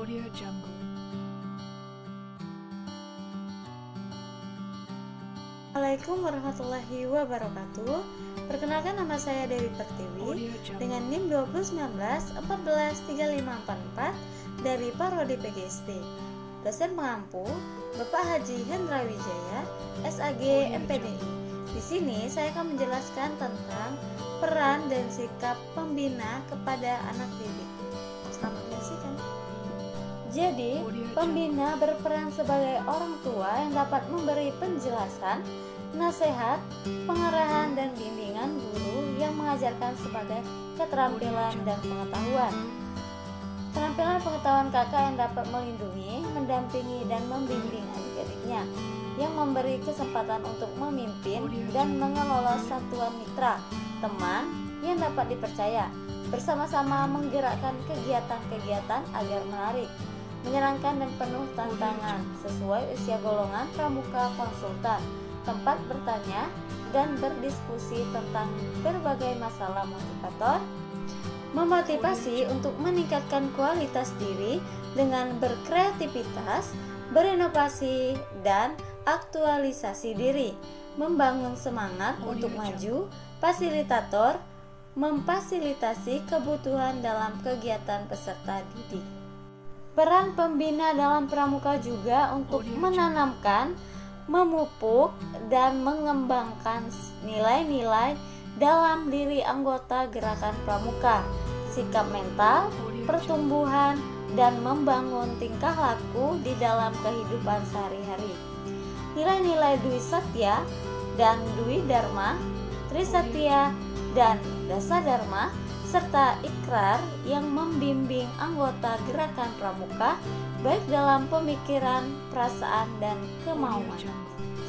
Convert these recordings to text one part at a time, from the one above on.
Audio Jungle. Assalamualaikum warahmatullahi wabarakatuh. Perkenalkan, nama saya Dewi Pertiwi dengan NIM 2019-143544 dari Parodi PGSD. Dosen pengampu Bapak Haji Hendra Wijaya, SAG MPDI. Di sini saya akan menjelaskan tentang peran dan sikap pembina kepada anak didik. Selamat menyaksikan. Jadi, pembina berperan sebagai orang tua yang dapat memberi penjelasan, nasihat, pengarahan, dan bimbingan guru yang mengajarkan sebagai keterampilan dan pengetahuan. Keterampilan pengetahuan kakak yang dapat melindungi, mendampingi, dan membimbing adik-adiknya, yang memberi kesempatan untuk memimpin dan mengelola satuan mitra, teman yang dapat dipercaya, bersama-sama menggerakkan kegiatan-kegiatan agar menarik, menyenangkan dan penuh tantangan sesuai usia golongan pramuka konsultan, tempat bertanya dan berdiskusi tentang berbagai masalah motivator, memotivasi untuk meningkatkan kualitas diri dengan berkreativitas, berinovasi, dan aktualisasi diri, membangun semangat untuk maju, fasilitator, memfasilitasi kebutuhan dalam kegiatan peserta didik. Peran pembina dalam pramuka juga untuk menanamkan, memupuk, dan mengembangkan nilai-nilai dalam diri anggota gerakan pramuka, sikap mental, pertumbuhan, dan membangun tingkah laku di dalam kehidupan sehari-hari. Nilai-nilai Dwi Satya dan Dwi Dharma, Tri Satya dan Dasa Dharma, serta ikrar yang membimbing anggota gerakan pramuka baik dalam pemikiran, perasaan, dan kemauan.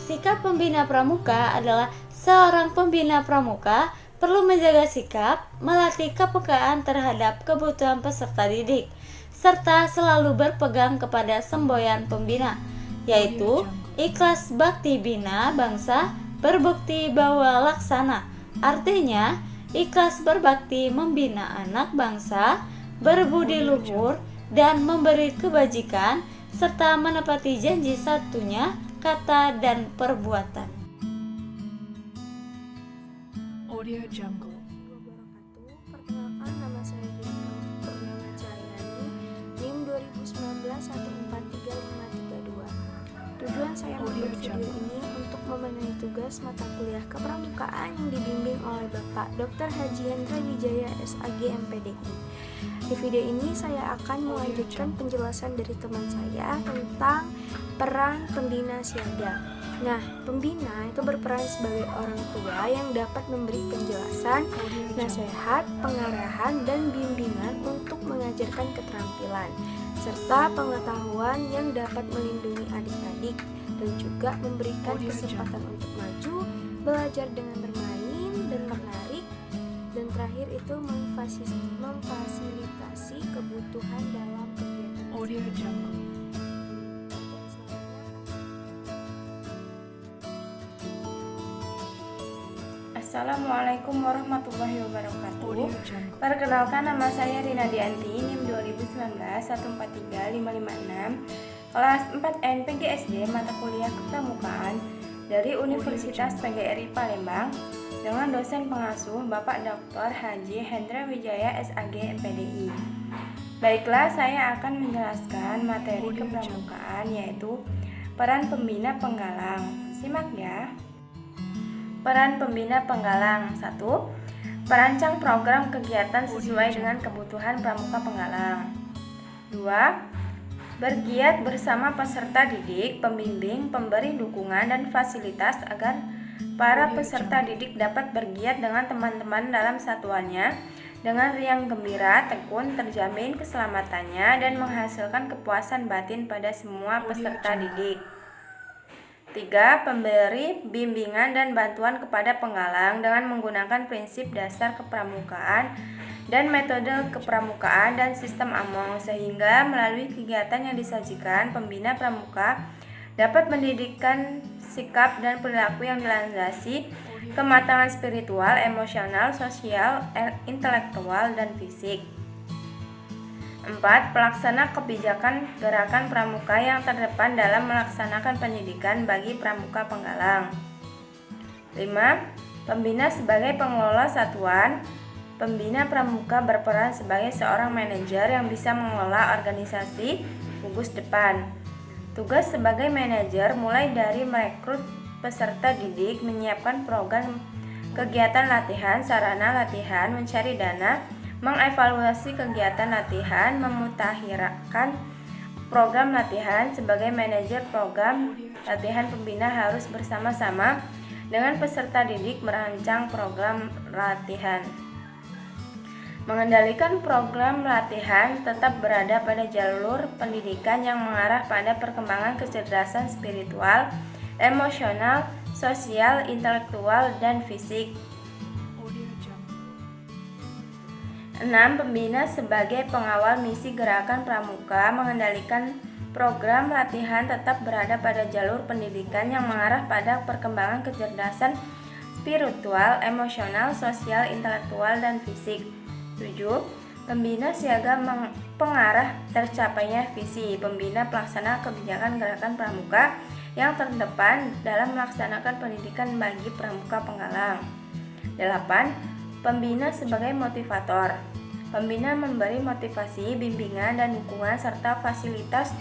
Sikap pembina pramuka adalah seorang pembina pramuka perlu menjaga sikap, melatih kepekaan terhadap kebutuhan peserta didik, serta selalu berpegang kepada semboyan pembina, yaitu ikhlas bakti bina bangsa, berbukti bawa laksana. Artinya, ikhlas berbakti membina anak bangsa, berbudi luhur, dan memberi kebajikan, serta menepati janji satunya, kata dan perbuatan. Audio Jungle. Perkenalkan, nama saya Jessica Purnama Cahyani, NIM 2019-143532. Tujuan saya membuat video ini untuk memenuhi tugas mata kuliah kepramukaan yang dibimbing oleh Bapak Dr. Haji Hendra Wijaya, SAG MPDI. Di video ini saya akan melanjutkan penjelasan dari teman saya tentang peran pembina siaga. Nah, pembina itu berperan sebagai orang tua yang dapat memberi penjelasan, nasihat, pengarahan, dan bimbingan untuk mengajarkan keterampilan serta pengetahuan yang dapat melindungi adik-adik dan juga memberikan kesempatan untuk maju, belajar dengan bermain dan menarik, dan terakhir itu memfasilitasi kebutuhan dalam kegiatan. Audio Jungle. Assalamualaikum warahmatullahi wabarakatuh. Perkenalkan, nama saya Rina Dianti, NIM 2019-143556, kelas 4N PGSD mata kuliah kepramukaan dari Universitas PGRI Palembang dengan dosen pengasuh Bapak Dr. Haji Hendra Wijaya, SAG MPDI. Baiklah, saya akan menjelaskan materi kepramukaan, yaitu peran pembina penggalang. Simak ya. Peran pembina penggalang. 1. Perancang program kegiatan sesuai dengan kebutuhan pramuka penggalang. 2. Bergiat bersama peserta didik, pembimbing, pemberi dukungan dan fasilitas agar para peserta didik dapat bergiat dengan teman-teman dalam satuannya dengan riang gembira, tekun, terjamin keselamatannya dan menghasilkan kepuasan batin pada semua peserta didik. 3. Pemberi bimbingan dan bantuan kepada penggalang dengan menggunakan prinsip dasar kepramukaan dan metode kepramukaan dan sistem AMONG, sehingga melalui kegiatan yang disajikan, pembina pramuka dapat mendidikkan sikap dan perilaku yang dilandasi kematangan spiritual, emosional, sosial, intelektual, dan fisik. 4. Pelaksana kebijakan gerakan pramuka yang terdepan dalam melaksanakan pendidikan bagi pramuka penggalang. 5. Pembina sebagai pengelola satuan. Pembina pramuka berperan sebagai seorang manajer yang bisa mengelola organisasi gugus depan. Tugas sebagai manajer mulai dari merekrut peserta didik, menyiapkan program kegiatan latihan, sarana latihan, mencari dana, mengevaluasi kegiatan latihan, memutakhirkan program latihan. Sebagai manajer program latihan, pembina harus bersama-sama dengan peserta didik merancang program latihan. Mengendalikan program latihan tetap berada pada jalur pendidikan yang mengarah pada perkembangan kecerdasan spiritual, emosional, sosial, intelektual, dan fisik. 6. Pembina sebagai pengawal misi gerakan pramuka mengendalikan program latihan tetap berada pada jalur pendidikan yang mengarah pada perkembangan kecerdasan spiritual, emosional, sosial, intelektual, dan fisik. 7. Pembina siaga pengarah tercapainya visi. Pembina pelaksana kebijakan gerakan pramuka yang terdepan dalam melaksanakan pendidikan bagi pramuka penggalang. 8. Pembina sebagai motivator. Pembina memberi motivasi, bimbingan, dan dukungan serta fasilitas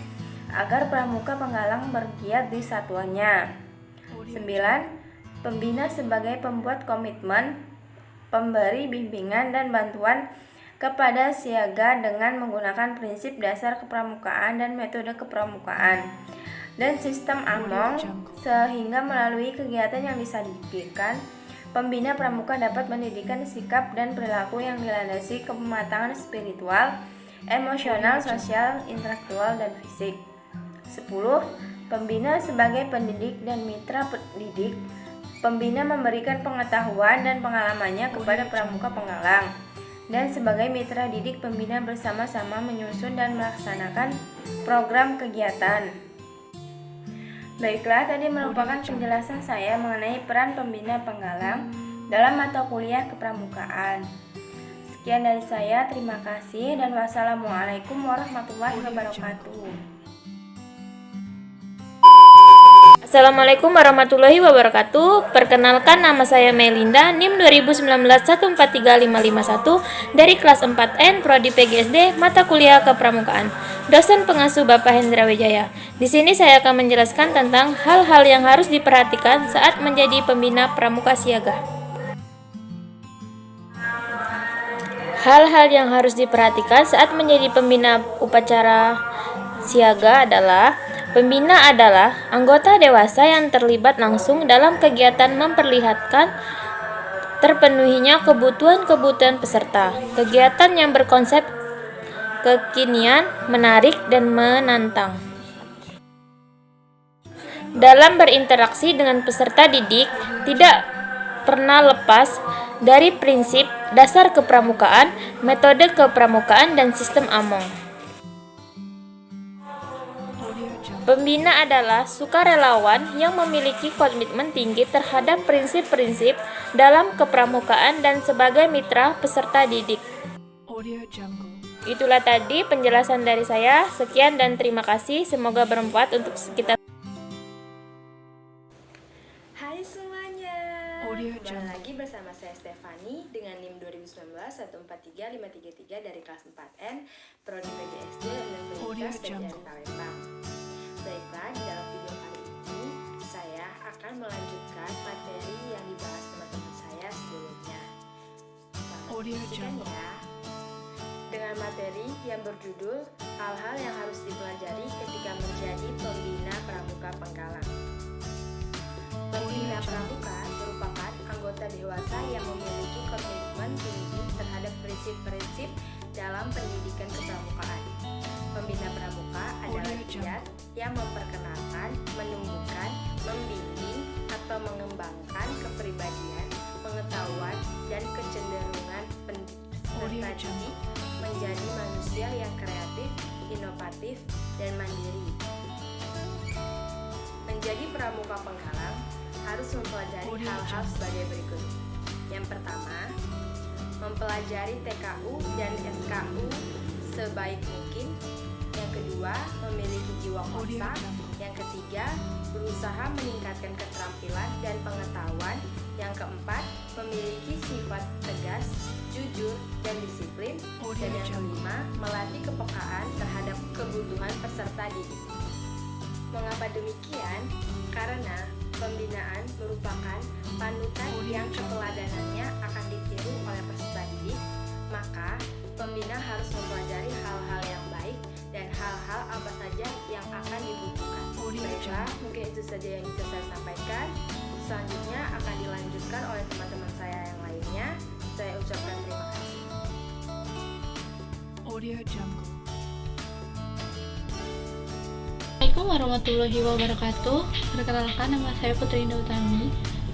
agar pramuka penggalang bergiat di satuannya. 9. Pembina sebagai pembuat komitmen, pemberi bimbingan dan bantuan kepada siaga dengan menggunakan prinsip dasar kepramukaan dan metode kepramukaan dan sistem AMONG, sehingga melalui kegiatan yang disajikan, pembina pramuka dapat mendidikan sikap dan perilaku yang dilandasi kematangan spiritual, emosional, sosial, intelektual, dan fisik. 10. Pembina sebagai pendidik dan mitra pendidik. Pembina memberikan pengetahuan dan pengalamannya kepada pramuka penggalang, dan sebagai mitra didik, pembina bersama-sama menyusun dan melaksanakan program kegiatan. Baiklah, tadi merupakan penjelasan saya mengenai peran pembina penggalang dalam mata kuliah kepramukaan. Sekian dari saya, terima kasih, dan wassalamualaikum warahmatullahi wabarakatuh. Assalamualaikum warahmatullahi wabarakatuh. Perkenalkan, nama saya Melinda, NIM 2019143551 dari kelas 4N Prodi PGSD mata kuliah kepramukaan. Dosen pengasuh Bapak Hendra Wijaya. Di sini saya akan menjelaskan tentang hal-hal yang harus diperhatikan saat menjadi pembina pramuka siaga. Hal-hal yang harus diperhatikan saat menjadi pembina upacara siaga adalah: pembina adalah anggota dewasa yang terlibat langsung dalam kegiatan memperlihatkan terpenuhinya kebutuhan-kebutuhan peserta. Kegiatan yang berkonsep kekinian, menarik, dan menantang. Dalam berinteraksi dengan peserta didik, tidak pernah lepas dari prinsip dasar kepramukaan, metode kepramukaan, dan sistem AMONG. Pembina adalah sukarelawan yang memiliki komitmen tinggi terhadap prinsip-prinsip dalam kepramukaan dan sebagai mitra peserta didik. Itulah tadi penjelasan dari saya. Sekian dan terima kasih. Semoga bermanfaat untuk kita. Hai semuanya, kembali lagi bersama saya Stefani dengan NIM 2019143533 dari kelas 4N Prodi PGSD dan Universitas PGRI Palembang. Baiklah, di dalam video kali ini saya akan melanjutkan materi yang dibahas teman-teman saya sebelumnya. Perhatikan ya, dengan materi yang berjudul hal-hal yang harus dipelajari ketika menjadi pembina pramuka penggalang. Pembina pramuka merupakan anggota dewasa yang memiliki komitmen tinggi terhadap prinsip-prinsip dalam pendidikan kepramukaan. Pembina pramuka adalah giat yang memperkenalkan, menumbuhkan, membimbing, atau mengembangkan kepribadian, pengetahuan, dan kecenderungan peserta didik menjadi manusia yang kreatif, inovatif, dan mandiri. Menjadi pramuka penggalang harus mempelajari hal-hal sebagai berikut. Yang pertama, mempelajari TKU dan SKU sebaik mungkin. Yang kedua, memiliki jiwa kontak. Yang ketiga, berusaha meningkatkan keterampilan dan pengetahuan. Yang keempat, memiliki sifat tegas, jujur, dan disiplin. Dan yang kelima, melatih kepekaan terhadap kebutuhan peserta didik. Mengapa demikian? Karena pembinaan merupakan panutan yang keteladanannya akan ditiru oleh peserta didik, maka pembina harus mempelajari hal-hal yang baik dan hal-hal apa saja yang akan dibutuhkan. Baiklah, mungkin itu saja yang bisa saya sampaikan. Selanjutnya akan dilanjutkan oleh teman-teman saya yang lainnya. Saya ucapkan terima kasih. Audio Jungle. Assalamualaikum warahmatullahi wabarakatuh. Perkenalkan, nama saya Putri Indah Utami,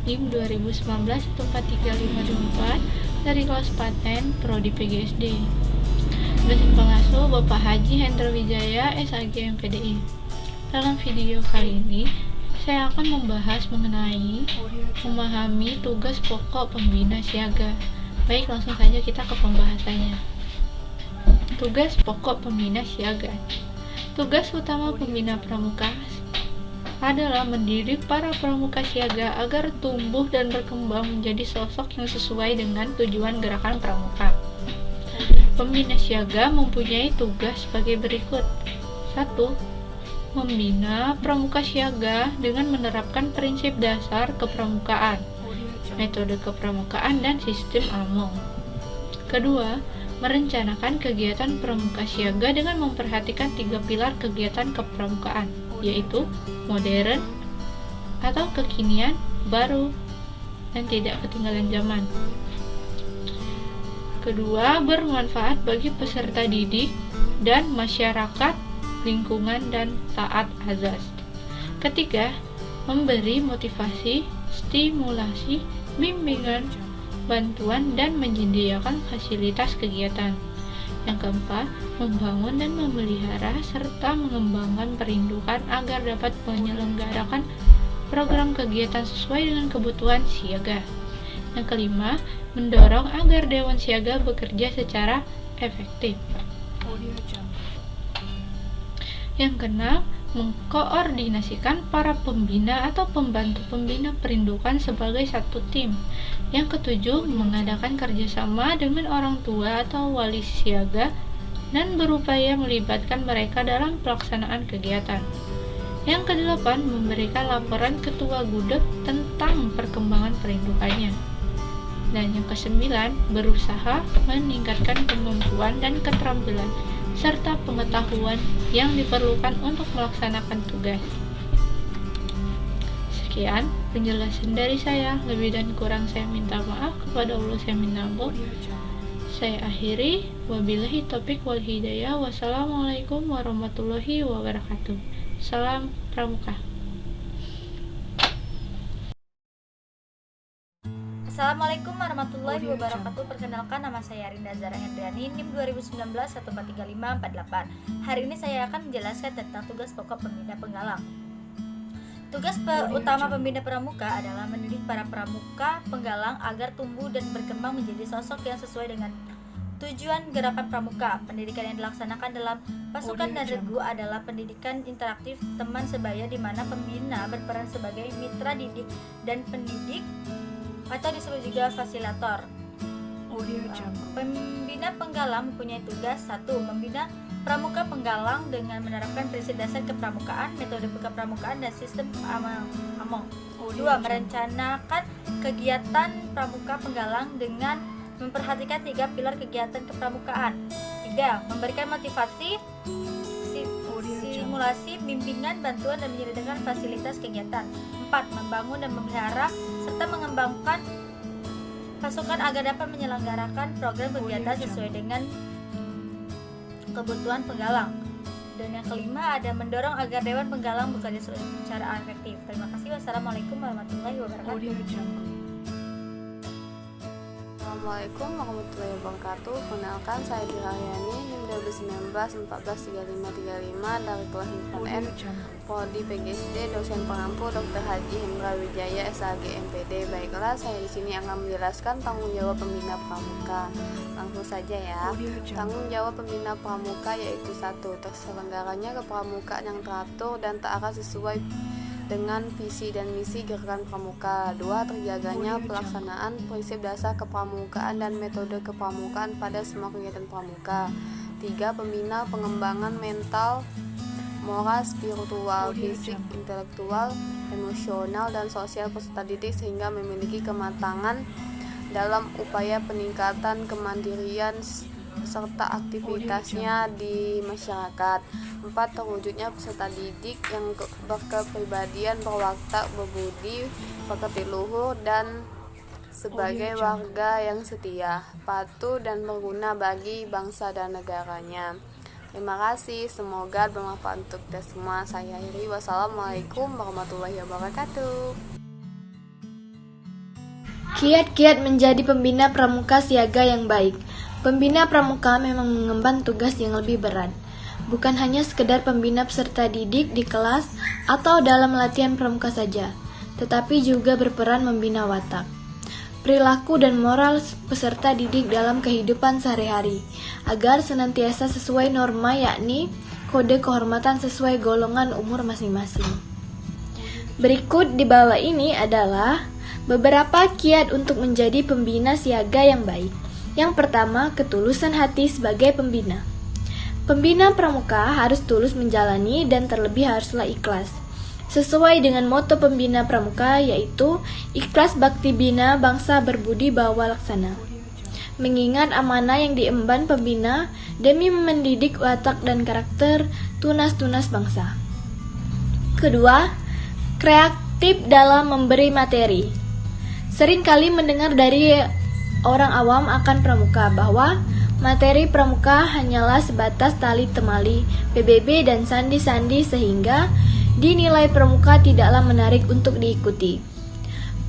NIM 2019-14354 dari kelas Paten Prodi PGSD. Dosen pengasuh Bapak Haji Hendra Wijaya, SAG MPDI. Dalam video kali ini, saya akan membahas mengenai memahami tugas pokok pembina siaga. Baik, langsung saja kita ke pembahasannya. Tugas pokok pembina siaga. Tugas utama pembina pramuka adalah mendidik para pramuka siaga agar tumbuh dan berkembang menjadi sosok yang sesuai dengan tujuan gerakan pramuka. Pembina siaga mempunyai tugas sebagai berikut. 1. Membina pramuka siaga dengan menerapkan prinsip dasar kepramukaan, metode kepramukaan, dan sistem AMONG. Kedua, merencanakan kegiatan pramuka siaga dengan memperhatikan 3 pilar kegiatan kepramukaan, yaitu modern atau kekinian, baru, dan tidak ketinggalan zaman. Kedua, bermanfaat bagi peserta didik dan masyarakat, lingkungan, dan taat azas. Ketiga, memberi motivasi, stimulasi, bimbingan, bantuan, dan menyediakan fasilitas kegiatan. Yang keempat, membangun dan memelihara serta mengembangkan perindukan agar dapat menyelenggarakan program kegiatan sesuai dengan kebutuhan siaga. Yang kelima, mendorong agar Dewan Siaga bekerja secara efektif. Yang keenam, mengkoordinasikan para pembina atau pembantu pembina perindukan sebagai satu tim. Yang ketujuh, mengadakan kerjasama dengan orang tua atau wali siaga dan berupaya melibatkan mereka dalam pelaksanaan kegiatan. Yang kedelapan, memberikan laporan ketua gudeg tentang perkembangan perindukannya. Dan yang kesembilan, berusaha meningkatkan kemampuan dan keterampilan serta pengetahuan yang diperlukan untuk melaksanakan tugas. Sekian penjelasan dari saya. Lebih dan kurang saya minta maaf, kepada Allah saya minta ampun. Saya akhiri. Wabillahi taufiq wal hidayah. Wassalamualaikum warahmatullahi wabarakatuh. Salam Pramuka. Assalamualaikum warahmatullahi wabarakatuh. Perkenalkan, nama saya Rinda Zara Hendriani, NIM 2019-1435548. Hari ini saya akan menjelaskan tentang tugas pokok pembina penggalang. Tugas utama pembina pramuka adalah mendidik para pramuka penggalang agar tumbuh dan berkembang menjadi sosok yang sesuai dengan tujuan gerakan pramuka. Pendidikan yang dilaksanakan dalam pasukan dan regu adalah pendidikan interaktif teman sebaya, di mana pembina berperan sebagai mitra didik dan pendidik atau disebut juga fasilitator. Pembina penggalang mempunyai tugas: 1. Membina pramuka penggalang dengan menerapkan prinsip dasar kepramukaan, metode kepramukaan, dan sistem AMONG. 2. Merencanakan kegiatan pramuka penggalang dengan memperhatikan 3 pilar kegiatan kepramukaan. 3. Memberikan motivasi, stimulasi, bimbingan, bantuan, dan menyediakan fasilitas kegiatan. 4. Membangun dan memelihara serta mengembangkan pasukan agar dapat menyelenggarakan program kegiatan sesuai dengan kebutuhan penggalang. Dan yang kelima, ada mendorong agar Dewan Penggalang bekerja secara efektif. Terima kasih. Wassalamualaikum warahmatullahi wabarakatuh. Assalamualaikum warahmatullahi wabarakatuh. Perkenalkan, saya Dira Ayani, NIM 16143535 dari kelas 4N Audio Jungle. Prodi PGSD, dosen pengampu Dr. Haji Hendra Wijaya SAG MPD. Baiklah, saya di sini akan menjelaskan tanggung jawab pembina pramuka. Langsung saja ya. Audio Jungle. Tanggung jawab pembina pramuka yaitu 1. Terselenggaranya kepramukaan yang teratur dan terarah sesuai dengan visi dan misi gerakan pramuka. 2. Terjaganya pelaksanaan prinsip dasar kepramukaan dan metode kepramukaan pada semua kegiatan pramuka. 3. Pembina pengembangan mental, moral, spiritual, fisik, intelektual, emosional, dan sosial peserta didik sehingga memiliki kematangan dalam upaya peningkatan kemandirian serta aktivitasnya di masyarakat. 4. Terwujudnya peserta didik yang berkepribadian, berwatak, berbudi, pekerti luhur, dan sebagai warga yang setia, patuh, dan berguna bagi bangsa dan negaranya. Terima kasih, semoga bermanfaat untuk kita semua. Saya akhiri, wassalamualaikum warahmatullahi wabarakatuh. Kiat-kiat menjadi pembina pramuka siaga yang baik. Pembina pramuka memang mengemban tugas yang lebih berat. Bukan hanya sekedar pembina peserta didik di kelas atau dalam latihan pramuka saja, tetapi juga berperan membina watak, perilaku dan moral peserta didik dalam kehidupan sehari-hari, agar senantiasa sesuai norma, yakni kode kehormatan sesuai golongan umur masing-masing. Berikut di bawah ini adalah beberapa kiat untuk menjadi pembina siaga yang baik. Yang pertama, ketulusan hati sebagai pembina. Pembina pramuka harus tulus menjalani dan terlebih haruslah ikhlas. Sesuai dengan moto pembina pramuka, yaitu ikhlas bakti bina, bangsa berbudi bawa laksana. Mengingat amanah yang diemban pembina demi mendidik watak dan karakter tunas-tunas bangsa. Kedua, kreatif dalam memberi materi. Seringkali mendengar dari orang awam akan pramuka bahwa materi pramuka hanyalah sebatas tali temali, PBB, dan sandi-sandi sehingga dinilai pramuka tidaklah menarik untuk diikuti.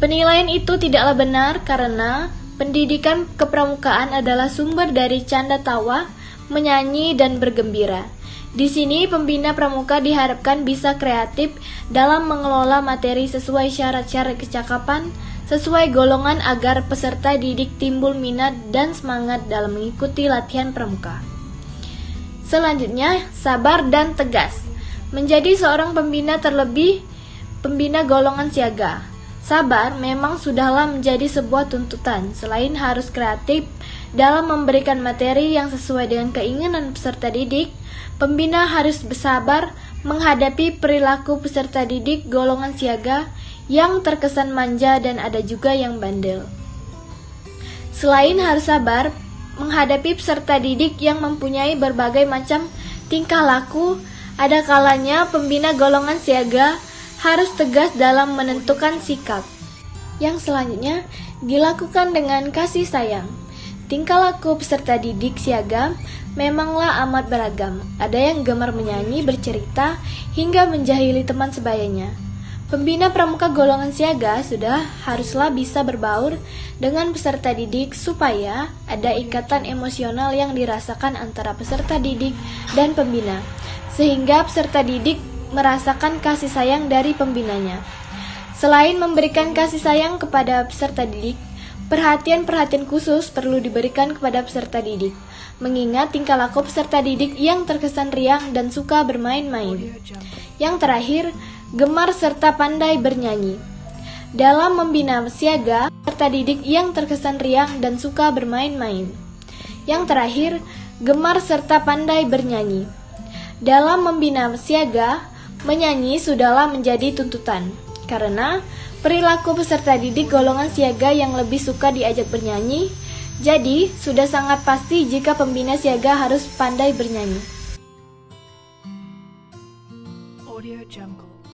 Penilaian itu tidaklah benar karena pendidikan kepramukaan adalah sumber dari canda tawa, menyanyi, dan bergembira. Di sini pembina pramuka diharapkan bisa kreatif dalam mengelola materi sesuai syarat-syarat kecakapan, sesuai golongan agar peserta didik timbul minat dan semangat dalam mengikuti latihan pramuka. Selanjutnya, sabar dan tegas. Menjadi seorang pembina, terlebih pembina golongan siaga, sabar memang sudahlah menjadi sebuah tuntutan. Selain harus kreatif dalam memberikan materi yang sesuai dengan keinginan peserta didik, pembina harus bersabar menghadapi perilaku peserta didik golongan siaga yang terkesan manja dan ada juga yang bandel. Selain harus sabar menghadapi peserta didik yang mempunyai berbagai macam tingkah laku, ada kalanya pembina golongan siaga harus tegas dalam menentukan sikap. Yang selanjutnya dilakukan dengan kasih sayang. Tingkah laku peserta didik siaga memanglah amat beragam. Ada yang gemar menyanyi, bercerita, hingga menjahili teman sebayanya. Pembina pramuka golongan siaga sudah haruslah bisa berbaur dengan peserta didik supaya ada ikatan emosional yang dirasakan antara peserta didik dan pembina, sehingga peserta didik merasakan kasih sayang dari pembinanya. Selain memberikan kasih sayang kepada peserta didik, perhatian-perhatian khusus perlu diberikan kepada peserta didik, mengingat tingkah laku peserta didik yang terkesan riang dan suka bermain-main. Yang terakhir, gemar serta pandai bernyanyi. Dalam membina siaga, peserta didik yang terkesan riang dan suka bermain-main. Yang terakhir, gemar serta pandai bernyanyi. Dalam membina siaga, menyanyi sudahlah menjadi tuntutan, karena perilaku peserta didik golongan siaga yang lebih suka diajak bernyanyi, jadi sudah sangat pasti jika pembina siaga harus pandai bernyanyi. Audio Jungle.